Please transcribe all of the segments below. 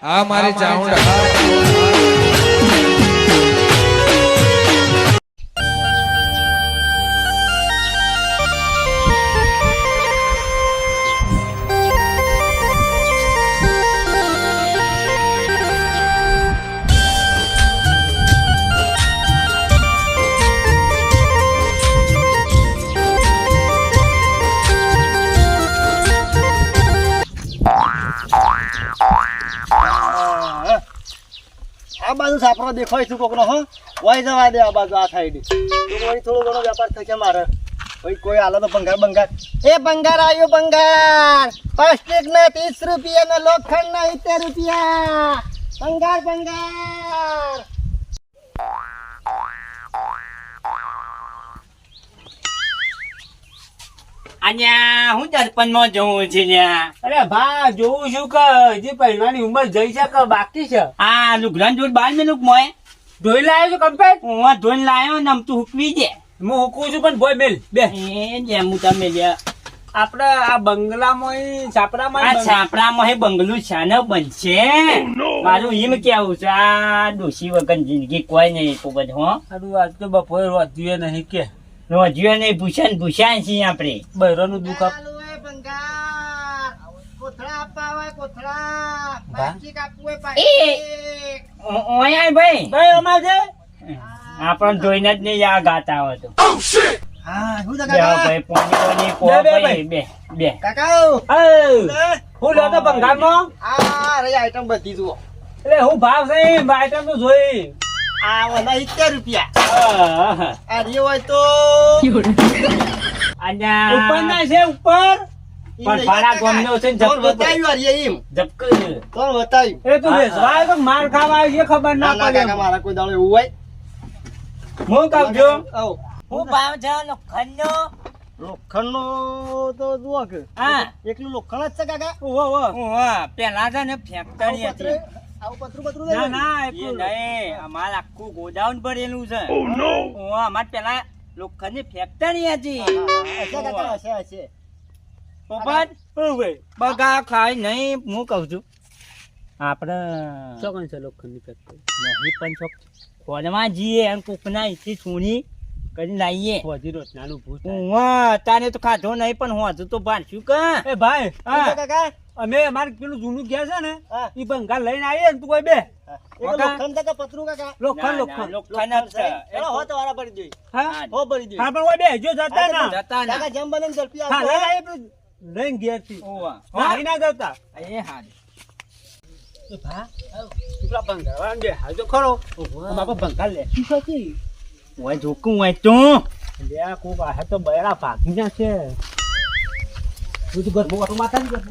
આ મારી ચાઉંડા આ બાજુ સાપરો દેખાય છું કોકનો હો વહી જવા દે આ બાજુ આ સાઈડ તો વહી થોડો ઘણો વેપાર થશે મારે ભાઈ કોઈ હાલો તો ભંગાર એ ભંગાર આવ્યો ભંગાર પ્લાસ્ટિક ના 30 રૂપિયા ને લોખંડ ના 70 રૂપિયા ભંગાર અહીંયા હું દર્પણમાં જોઉં છું લ્યા. અરે ભા જોઉં છું કે હજી પહેરવાની ઉંમર જઈ છે કે બાકી છે? આ લુગડાં જોડ બાર મેલુક મોય ધોઈ લાવ્યો છું કમ્પેટ. હું ધોઈને લાયો ને આમ તું હુકવી દે. હું હુકું છું પણ ભોય મેલ બે એ જેમ હું તમે લ્યા. આપડે આ બંગલામાં છાપરામાં આ છાપરામાં હે બંગલું છાનો બનશે. મારું એમ કેવું છે આ ડોશી વગર જિંદગી કોઈ નહીં પોપટ હો. સારું આજ તો બપોરે રોધ્યું નહીં કે રોજ્યો નહીં ભૂષણ છીએ આપણે. બૈરાનું દુઃખ આપ ભંગાર કોથળા આપવા હોય કોથળા પ્લાસ્ટિક આપવું હોય એ ઓય ભાઈ ભાઈ અમાર છે આપણ જોઈને જ નહીં આ ગાતા હોય તો. હા હું તો બે ભાઈ પોણી પો ભાઈ બે કાકા હું લેતો બંગાળમાં આ રહી આઈટમ બધી જુઓ એટલે હું ભાવ છે આઈટમ તો જોઈ આ વાલા 70 રૂપિયા આ રે હોય તો ઉપર ના છે ઉપર પણ ભાડા ગોમનો છે ને કોણ ઝપકો બતાવ્યું આ રે એમ ઝપકો કોણ બતાવ્યું એ તું વેચવા તો માર ખાવા આવી છે ખબર ના ના પડે કાકા મારા કોઈ દાડો એવું હોય હું કહું છું આવ હું ભાવ છે લોખંડનો. લોખંડનો તો જુઓ કે હા એકલું લોખંડ જ છે કાકા ઓહો પેલા છે ને ફેક્ટરી હતી. આવું પતરું ના ના એ નહીં અમારે આખું ગોડાઉન ભરેલું છે. ઓહો અમારે પેલા લોખંડની ફેક્ટરી હતી. હશે પોપટ બગા ખાય નહીં હું કહું છું આપણે ચોકન છે લોખંડની ફેક્ટરી નહીં પણ ચોક ખોલવા જઈએ અને કોકના અહીંથી છૂણી કરીને લાવીએ. વધી રોજ નાનું ભૂત ઓહો તારે તો ખાધો નહીં પણ હું હજુ તો ભાંચ્યું કે એ ભાઈ હા. કાકા અમે અમારે પેલું જૂનું ઘેર છે ને હા. ઈ બંગાળ લઈને આવીએ ને તું કોઈ બે એક લોખંડ છે કે પતરું કાકા લોખંડ ના, લોખંડ લોખંડ જ છે. એનો હો તો વારા પડી જોઈ હા હો પડી જોઈ હા પણ કોઈ બે જો જતા ના જતા ના. કાકા જેમ બને એમ ઝડપી હા આવજો. લઈને આવીએ પેલું લઈને ઘેર થી ઓહો. મારી ના જતા એ હારું. એ ભા પેલા બંગાળ બે હાલ તો ખરો બાપા બંગાળ લે શું ખતી ઓય જોકું હોય તું લે કોક આ તો બૈરા ભાગી ના છે તું ઘર મોટું માતા ની ઘર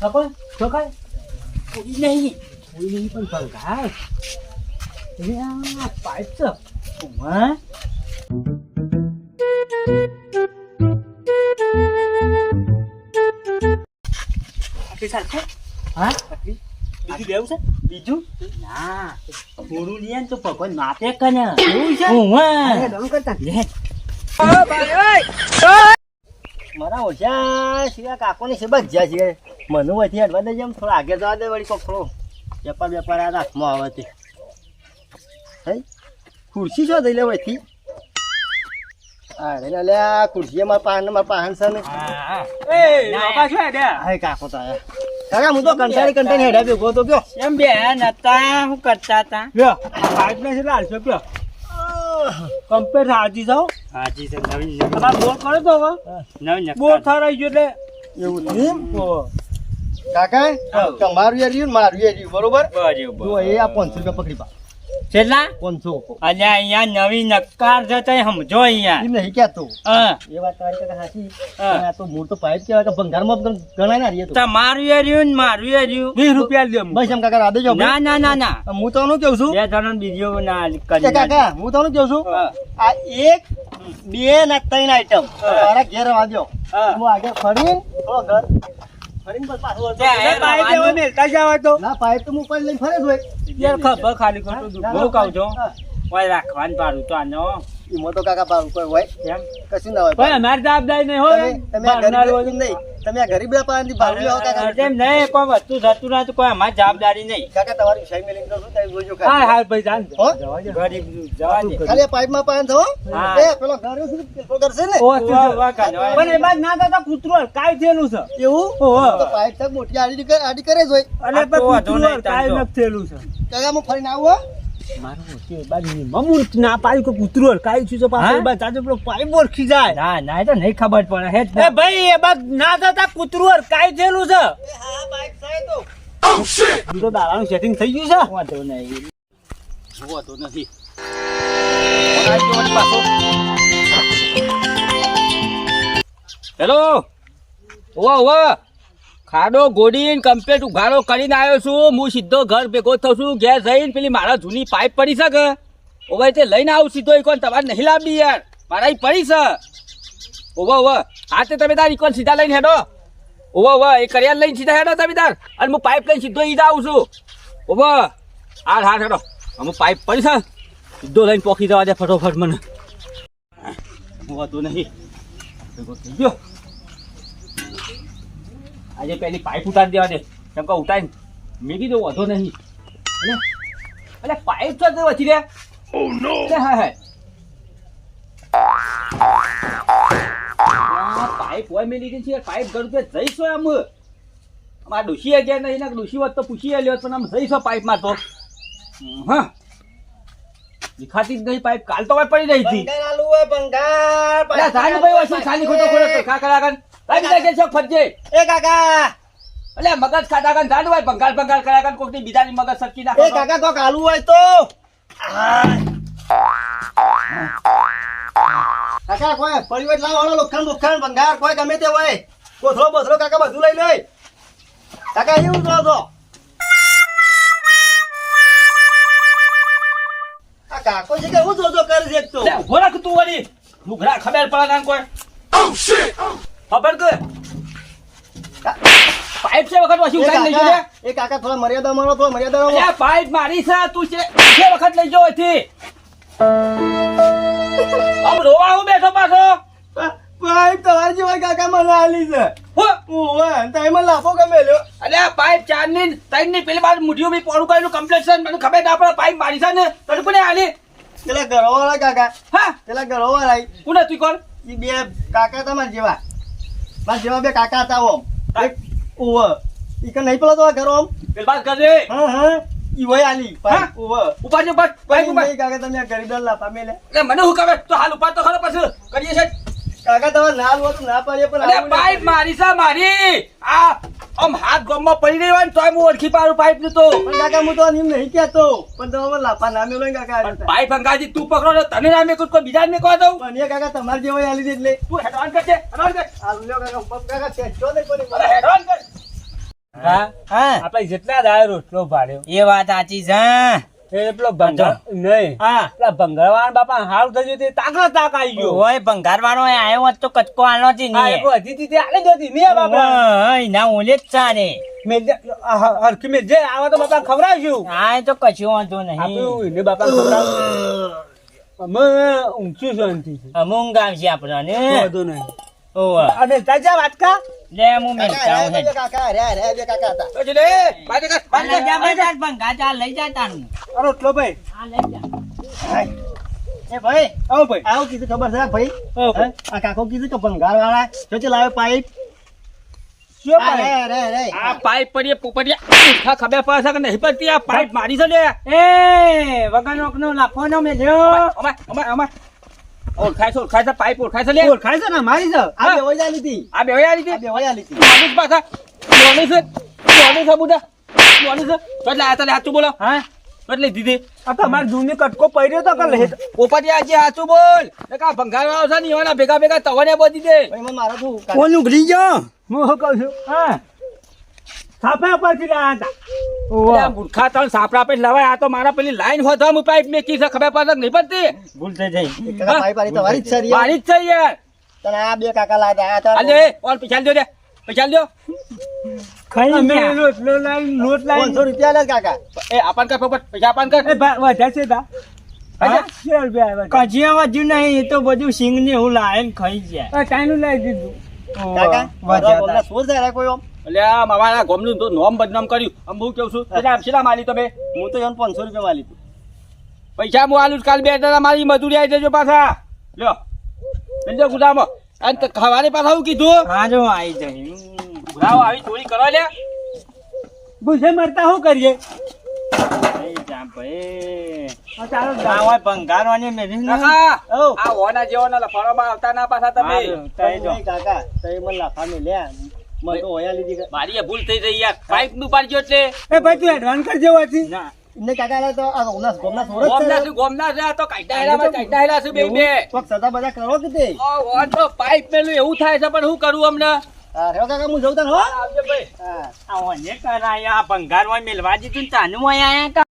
સપન ચોખાય કોઈ નહીં. કોઈ નહીં પણ બંગાળ એ આ પાઇપ છે ઓહો. હા બીજું લેવું છે બીજું ના થોડું લે ને તો ભગવાન માપે કને એવું છે ઓહો. ડમ કરતા લે મારા ઓછા સિવા કાકોની છે બસ જ્યાં છે મને વધી અડવા દે જેમ થોડો આગળ જવા દે વળી કોક થોડો વેપાર આ હાથમાં આવે તે હઈ ખુરશી શું દઈ લે વહીથી અરે લે આ ખુરશી મારા પાહન છે ને હા એ બાપા શું હે બે હાય કાકો તો આયા કાકા હું તો કંટાળી હેડા ભેગો તો ગયો એમ બે નતા શું કરતા હતા. લ્યો પાઇપ ને છે લાલ છે પ્યો કમ્પેર હાજી જાવ હાજી છે નવી તમારે બોર કરે તો હવે નવી બોર થરાઈ ગયો એટલે એવું નહીં ઓહો. કાકા તમારું યાર રહ્યું ને મારું યાર રહ્યું બરોબર બરાબર. જો એ આ 500 રૂપિયા પકડી પા કેટલા 500 અલ્યા અહીંયા નવી નક્કાર છે તઈ સમજો અહીંયા. એમ નહીં કહેતો હા એ વાત તમારી કાકા સાચી હા. પણ આ તો મૂળ તો પાઇપ કહેવાય કે ભંગારમાં ગણાય ના રહીએ તો તમારું એર્યું ને મારું એર્યું 20 રૂપિયા લે બસ એમ કાકા રાધે જાઓ ના ના ના ના હું તો શું કહું છું બે જણ બીજો ના કે કરી કાકા હું તો શું કહું છું હા. આ 1 2 ને 3 આઈટમ મારા ઘેર વાંધો હા. હું આગળ ફરીને થોડો ઘર ફરીને બસ પાછો વળતો. ત્યાં એ પાઇપ એવો મેલતા જાવ તો ના પાઇપ તો હું ઉપર લઈને ફરે જ હોય યાર ખબર ખાલી ખોટું બહુ કહું છું હા. ઓય રાખવાનું પાડું તો આનો ઈમો તો કાકા પાડું કોઈ હોય કેમ? કશું ના હોય પણ અમારે જવાબદારી નહીં હોય તમે આ બહારના ગરીબ રોજ. નહીં તમે આ ગરીબ પાસેથી ભાડું લેવો કાકા તેમ નહીં, કોઈ વસ્તુ થતું નથી, કોઈ અમારી જવાબદારી નહીં. કાકા તમારી વિષય મેલીને કહું છું, તમે જોજો હા ખાલી. હા ભાઈ જાન હો? જવા દે. ગરીબ જવા દે. ખાલી આ પાઇપમાં પાન થો હા. એ પેલો ગારો છે ને, પેલો કરશે ને ઓ, તું જો. વાહ, કાકા. પણ એમાં જ ના થતા કૂતરું કાંઈ થયેલું છે એવું ઓહો. તો પાઇપ તક મોટી આડી કરે જ હોય અને આ તો વાંધો કૂતરું નહીં, કાંઈ ચાલજો. નથી થયેલું છે કાકા હું ફરીને આવું હો? મારું ઓળખી બાજુ મમુન ના પાડી કે કૂતરું કાંઈ થયું છે પાછો હા? એ બાજુ જાજો પેલો પાઇપ ઓળખી જાય ના ના, એ તો નહીં ખબર પડે હે જ એ ભાઈ એ બાદ ના થતા કૂતરું કાંઈ થયેલું છે એ હા પાઇપ થાય તો તો દાડાનું સેટિંગ થઈ ગયું છે વાંધો નહીં. હોતો નથી હેલો ઓવા ઓવા ખાડો ગોડીને કમ્પ્લેટ ઉઘાડો કરીને આવ્યો છું. હું સીધો ઘર ભેગો થઉં છું. ઘેર જઈને પેલી મારા જૂની પાઇપ પડી છે કે ઓવા તે લઈને આવું સીધો ઈકોન. તમારે નહીં લાવવી યાર, મારા ઈ પડી છે. ઓવા ઓવા હા તે તમે તાર ઈકોન સીધા લઈને હેડો. ઓવા ઓવા એ કરિયાર લઈને સીધા હેડો તમે તાર. અને હું પાઇપ લઈને સીધો ઈ જ આવું છું. ઓવા હાર હાર હેડો. અમુક પાઇપ પડી છે સીધો લઈને પોખી જવા દે ફટોફટ મને. હોતું નહીં ભેગો થઈ ગયો. આજે પેલી પાઇપ ઉતારી દેવા દે. કેમ કે ઉતારી મેં કીધું વધો નહીં. એટલે પાઇપ તો વધી રે. હા હા પાઇપ હોય મેં લીધી છે. પાઇપ ઘર રૂપિયા જઈશો આમ અમારા ડોશી ગયા નહીં ના ડોશી વાત તો પૂછી લ્યો પણ આમ જઈશો પાઇપમાં તો હા દેખાતી જ નહીં પાઇપ. કાલ તો હવે પડી રહી હતી. બંગાર આલુ હોય બંગાર અલ્યા સાની ભાઈ વચ્ચે સાની ખોટો ખોટો કા કરા કર લાગી જાય છે ફરજે. એ કાકા અલ્યા મગજ ખાતા કર જાડું હોય ભંગાર ભંગાર કર્યા કર કોકની બીજાની મગજ સરકી નાખો. એ કાકા કોક આલુ હોય તો કાકા કોઈ પરિવાર લાવવાનો લોખંડ લોખંડ ભંગાર કોઈ ગમે તે હોય કોથળો બોથળો કાકા બધું લઈ લે કાકા એવું કરો તો આ કાકો છે કે હું જોજો કરે છે એક તો અલ્યા ઉભો રાખ તું વળી લુગડા ખબર પડે કાન કોઈ ખબર કે પાઇપ છે વખત વાસી ઉઠાઈ લઈ જજે. એ કાકા થોડા મર્યાદા મારો થોડા મર્યાદા મારો અલ્યા પાઇપ મારી છે તું છે વખત લઈ જાવ અહીંથી. આમ રોવા હું બેઠો પાછો. પાઇપ તમારી જેવા કાકા મને આલી છે હો ઓવે તમે મને લાફો ગમે લ્યો અલ્યા પાઇપ ચારની ત્રણની પેલી બાર મુઠ્ઠીઓ બી પોણું કરીને કમ્પ્લેટ છે. મને ખબર ના પડે પાઇપ મારી છે ને તને કોને આલી. પેલા ઘરવાળા કાકા હા પેલા ઘરવાળા કોને તું કોણ ઈ બે કાકા તમારા જેવા મારા જેવા બે કાકા હતા ઓમ એક ઓવે ઈ કે નહીં પેલો તો ઘર ઓમ પેલી બાર કરજે. હા હા ઈ હોય આલી હા? ઓવે ઉપાડ જે ઉપાડ પાઇપ ઉપાડ. નહીં કાકા તમે આ ગરીબ લાફા મેલે એટલે મને શું ખબર તો હાલ ઉપાડ તો ખરો પછી કરીએ છે. કાકા તમે ના લો તો ના પાડીએ પણ અલ્યા આવું નહીં પાઇપ મારી છે મારી. આ આમ હાથ ગમમાં પડી રહી હોય ને તોય હું ઓળખી પાડું પાઇપ નું તો. પણ કાકા હું તો એમ નહીં કહેતો પણ તમે મને લાફા ના મેલો ને કાકા આ રીતે. પાઇપ અંગાજી તું પકડો ને તને ના મેકું કોઈ બીજા ને મેકવા દઉં. પણ એ કાકા તમારા જેવા આલી દે એટલે તું હેડવાન કરજે હેડવાન કર. આલુ લ્યો કાકા બપ કાકા ચેચો નહીં કોની અરે હેડવાન કર. હા હા, આપણે જેટલા દાય રોટલો ભાડ્યો એ વાત સાચી છે. એ પેલો ભંગાર નહીં હા, પેલા ભંગારવાળા બાપા હારું થયું તે તાકડો તાક આવી ગયો ઓય ભંગાર વાળો આવ્યો હોત તો કચકો આલો જ હા નહીં. એક હતી તે આલે જોતી નહીં બાપા ઓય, ના ઓલે જ ચાલે. મેં હરખી મેં જે આવા તો બાપા ખવડાવશું હા, એ તો કશું વાંધો નહીં. આપણું એને બાપા ખવડાવ અમે ઊંચું શાંતિ છે અમુંગ આવશે આપણને. વાંધો નહીં ઓય, અને તાજા વાટકા લે હું મેલતાઉં કાકા હે. બે કાકા રે બે કાકા હતા તો જલે બાજે કર આ લઈ જા ભાઈ, ભંગાર જા લઈ જા તારું. આ રોટલો ભાઈ આ લઈ જા. એ ભાઈ આવો ભાઈ આવું કીધું ખબર છે ભાઈ આવો ભાઈ. આ કાકો કીધું કે ભંગાર વાળા જો લાવે પાઇપ શું આ ભાઈ રે રે આ પાઇપ પડીએ પોપડિયા ઉઠા ખબર પડે છે કે નહીં પડતી. આ પાઇપ મારી છે લે. એ વગરનો લાફો નો મેલ્યો. અમાર અમાર અમાર ઓળખાય છે ઓળખાય છે પાઇપ ઓળખાય છે લે. ઓળખાય છે ને મારી છે આ હા. બે વઈ આલી હતી આ બે આવી આ હતી બે વઈ આલી હતી મારી પાછા લોની છે બુડા લોની છે તો લાયા તને સાચું બોલો. હા, એટલે દીધી આ તમારે જૂની કટકો પડ્યો તો કે લે પોપટિયા આજે સાચું બોલ. કા ભંગાર વાળો છે ને એવાના ભેગા ભેગા તવને બોધી દે. ભાઈ મને મારો તું કોણ ઉઘડી ગયો? હું શું કહું છું હા, થાપા પરથી લાયા હતા અલ્યા મૂર્ખા ત્રણ સાપડા પે લવાય. આ તો મારા પેલી લાઈન હોતા હું પાઇપ મેકી છે ખબર પડે કે નહીં પડતી. ભૂલ થઈ જઈ. કાકા પાઇપ આલી તમારી જ છે રિયા. મારી જ છે યાર. તને આ બે કાકા લાયા હતા આજે ઓલ પૈસા દો દે પૈસા દો. ખાઈ અમે ગયા. રોટલો લાઈન લોટ લાઈન 500 રૂપિયા લે કાકા એ આપણ કર પોપટ પૈસા આપણ કર. એ વધારે છે તા હા? કેટલા રૂપિયા આવ્યા કજી વધ્યું નહીં એ તો બધું સિંગ ને હું લાવે ને ખાઈ જાય કાયનું લઈ દીધું કાકા મારા બોલના સોર જાય કોઈ આમ એટલે આ મારા ગોમનું તો નોમ બદનામ કર્યું આમ હું કેવું છું એટલે આમ શેના માલી તમે હું તો એને 500 રૂપિયા માલી તું પૈસા હું આલું કાલ 2 દાડા મારી મજૂરી આવી જજો પાછા લ્યો લેજો ગુદામાં અને ખવારે પાછા હું કીધું હા જો આવી જાય ગુદાઓ આવી ચોરી કરો લે ભૂસે મરતા શું કરીએ ભાઈ જા ભાઈ આ ચાલો આ હોય ભંગારવાની મેલી ને કાકા ઓ આ હોના જેવાના લફાળોમાં આવતા ના પાછા તમે હારું, તઈ જો. નહીં કાકા તઈ મને લાફા મે લે મને તો હોયા લીધી કે મારી એ ભૂલ થઈ રહી યાર પાઇપ નું પાડજો એટલે એ ભાઈ તું એડવાન્સ કરજે વાથી ના ને કાકા તો આ ગોમના સોર જ ગોમના છે છે ગોમના છે આ તો કાઢા હેલા છે બે બે કોક સદા બધા કરો કે તે ઓ તો પાઇપ મેલું એવું થાય છે પણ શું કરું અમને હા રે કાકા હું જઉં તને હો આવજો ભાઈ હા આ ઓને કરાયા ભંગારમાં મેલવા દીધું ને તાનું આયા